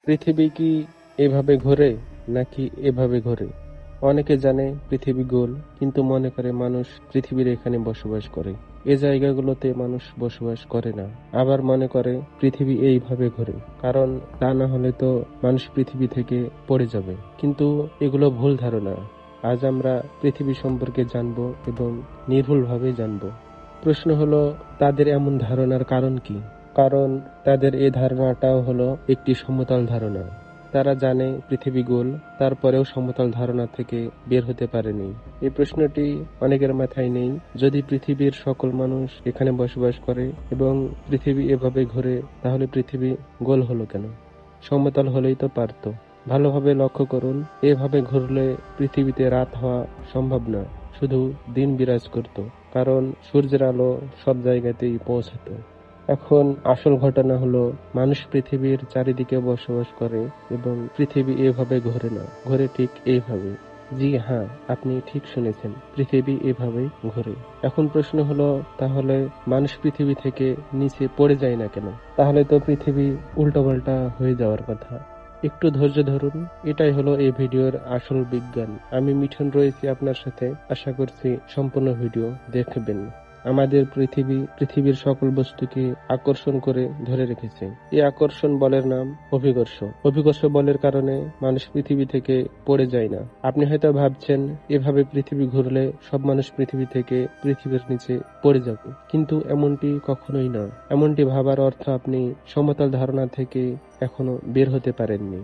পৃথিবী কি এভাবে ঘোরে নাকি এভাবে ঘোরে? অনেকে জানে পৃথিবী গোল, কিন্তু মনে করে মানুষ পৃথিবীর এখানে বসবাস করে। এ জায়গাগুলোতে মানুষ বসবাস করে না। আবার মনে করে পৃথিবী এইভাবে ঘোরে, কারণ তা না হলে তো মানুষ পৃথিবী থেকে পড়ে যাবে। কিন্তু এগুলো ভুল ধারণা। আজ আমরা পৃথিবী সম্পর্কে জানবো এবং নির্ভুলভাবে জানবো। প্রশ্ন হলো, তাদের এমন ধারণার কারণ কি? কারণ তাদের এই ধারণাটাও হলো একটি সমতল ধারণা। তারা জানে পৃথিবী গোল, তারপরেও সমতল ধারণা থেকে বের হতে পারেনি। এই প্রশ্নটি অনেকের মাথায় নেই, যদি পৃথিবীর সকল মানুষ এখানে বসবাস করে এবং পৃথিবী এভাবে ঘোরে, তাহলে পৃথিবী গোল হলো কেন? সমতল হলেই তো পারত। ভালোভাবে লক্ষ্য করুন, এভাবে ঘুরলে পৃথিবীতে রাত হওয়া সম্ভব না, শুধু দিন বিরাজ করত, কারণ সূর্যের আলো সব জায়গাতেই পৌঁছাতো। এখন আসল ঘটনা হলো, মানুষ পৃথিবীর চারিদিকে বসবাস করে এবং পৃথিবী এভাবে ঘোরে না, ঘোরে ঠিক এইভাবে। জি হ্যাঁ, আপনি ঠিক শুনেছেন, পৃথিবী এভাবেই ঘোরে। এখন প্রশ্ন হলো, তাহলে মানুষ পৃথিবী থেকে নিচে পড়ে যায় না কেন? তাহলে তো পৃথিবী উল্টোপাল্টা হয়ে যাওয়ার কথা। একটু ধৈর্য ধরুন, এটাই হলো এই ভিডিওর আসল বিজ্ঞান। আমি মিঠুন রয়েছি আপনার সাথে, আশা করছি সম্পূর্ণ ভিডিও দেখবেন। আমাদের পৃথিবীর সকল বস্তুকে আকর্ষণ করে ধরে রেখেছে। এই আকর্ষণ বলের নাম অভিকর্ষ। অভিকর্ষ বলের কারণে মানুষ পৃথিবী থেকে পড়ে যায় না। আপনি হয়তো ভাবছেন, এভাবে পৃথিবী ঘুরলে সব মানুষ পৃথিবী থেকে পৃথিবীর নিচে পড়ে যাবে, কিন্তু এমনটি কখনোই না। এমনটি ভাবার অর্থ আপনি সমতল ধারণা থেকে এখনো বের হতে পারেননি।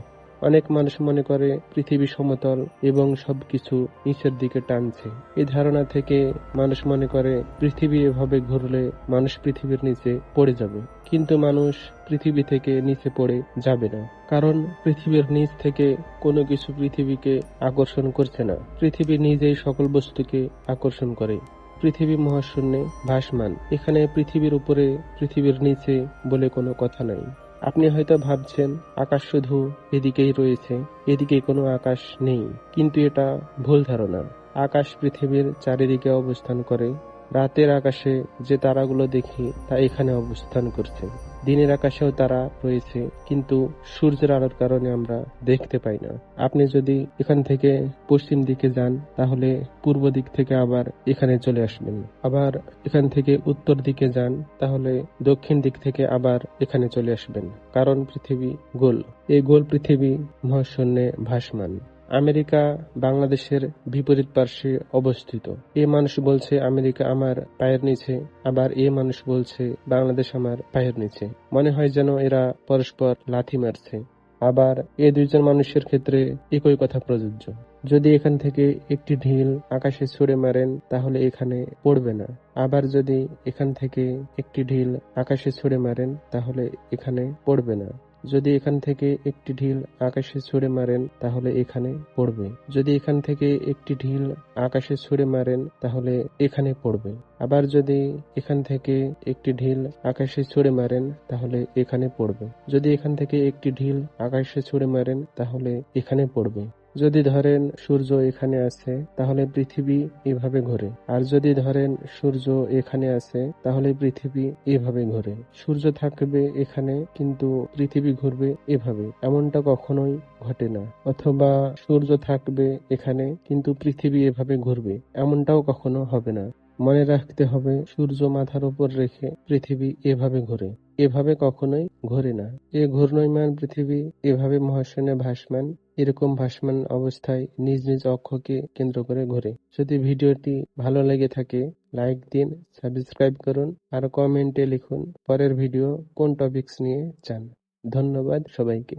অনেক মানুষ মনে করে পৃথিবী সমতল এবং সবকিছু নিচের দিকে টানছে। এই ধারণা থেকে মানুষ মনে করে পৃথিবী এভাবে ঘুরলে মানুষ পৃথিবীর নিচে পড়ে যাবে, কিন্তু মানুষ পৃথিবী থেকে নিচে পড়ে যাবে না, কারণ পৃথিবীর নিচ থেকে কোনো কিছু পৃথিবীকে আকর্ষণ করছে না। পৃথিবী নিজেই সকল বস্তুকে আকর্ষণ করে। পৃথিবী মহাশূন্যে ভাসমান, এখানে পৃথিবীর উপরে পৃথিবীর নিচে বলে কোনো কথা নাই। আপনি হয়তো ভাবছেন, আকাশ শুধু এদিকেই রয়েছে, এদিকে কোনো আকাশ নেই, কিন্তু এটা ভুল ধারণা। আকাশ পৃথিবীর চারিদিকে অবস্থান করে। রাতের আকাশে যে তারাগুলো দেখি তা এখানে অবস্থান করছে। দিনের আকাশেও তারা রয়েছে, কিন্তু সূর্যের আলোর কারণে আমরা দেখতে পাই না। আপনি যদি এখান থেকে পশ্চিম দিকে যান, তাহলে পূর্ব দিক থেকে আবার এখানে চলে আসবেন। আবার এখান থেকে উত্তর দিকে যান, তাহলে দক্ষিণ দিক থেকে আবার এখানে চলে আসবেন, কারণ পৃথিবী গোল। এই গোল পৃথিবী মহাশূন্যে ভাসমান। আমেরিকা বাংলাদেশের বিপরীত পার্শ্বে অবস্থিত। এ মানুষ বলছে আমেরিকা আমার পায়ের নিচে, আবার এ মানুষ বলছে বাংলাদেশ আমার পায়ের নিচে। মনে হয় যেন এরা পরস্পর লাথি মারছে। আবার এ দুইজন মানুষের ক্ষেত্রে একই কথা প্রযোজ্য। যদি এখান থেকে একটি ঢিল আকাশে ছুঁড়ে মারেন, তাহলে এখানে পড়বে না। আবার যদি এখান থেকে একটি ঢিল আকাশে ছুঁড়ে মারেন, তাহলে এখানে পড়বে না। যদি এখান থেকে একটি ঢিল আকাশে ছুঁড়ে মারেন, তাহলে এখানে পড়বে। যদি এখান থেকে একটি ঢিল আকাশে ছুঁড়ে মারেন, তাহলে এখানে পড়বে। আবার যদি এখান থেকে একটি ঢিল আকাশে ছুঁড়ে মারেন, তাহলে এখানে পড়বে। যদি এখান থেকে একটি ঢিল আকাশে ছুঁড়ে মারেন, তাহলে এখানে পড়বে। যদি ধরেন সূর্য এখানে আছে, তাহলে পৃথিবী এভাবে ঘোরে। আর যদি ধরেন সূর্য এখানে আছে, তাহলে পৃথিবী এভাবে ঘোরে। সূর্য থাকবে এখানে, কিন্তু পৃথিবী ঘুরবে এভাবে, এমনটা কখনোই ঘটে না। অথবা সূর্য থাকবে এখানে, কিন্তু পৃথিবী এভাবে ঘুরবে, এমনটাও কখনো হবে না। মনে রাখতে হবে, সূর্য মাথার উপর রেখে পৃথিবী এভাবে ঘোরে, এভাবে কখনোই ঘোরে না। এ ঘূর্ণয়মান পৃথিবী এভাবে মহাশূন্যে ভাসমান, এরকম ভাসমান অবস্থায় নিজ নিজ অক্ষকে কেন্দ্র করে ঘোরে। যদি ভিডিওটি ভালো লেগে থাকে, লাইক দিন, সাবস্ক্রাইব করুন, আর কমেন্টে লিখুন পরের ভিডিও কোন টপিকস নিয়ে চান। ধন্যবাদ সবাইকে।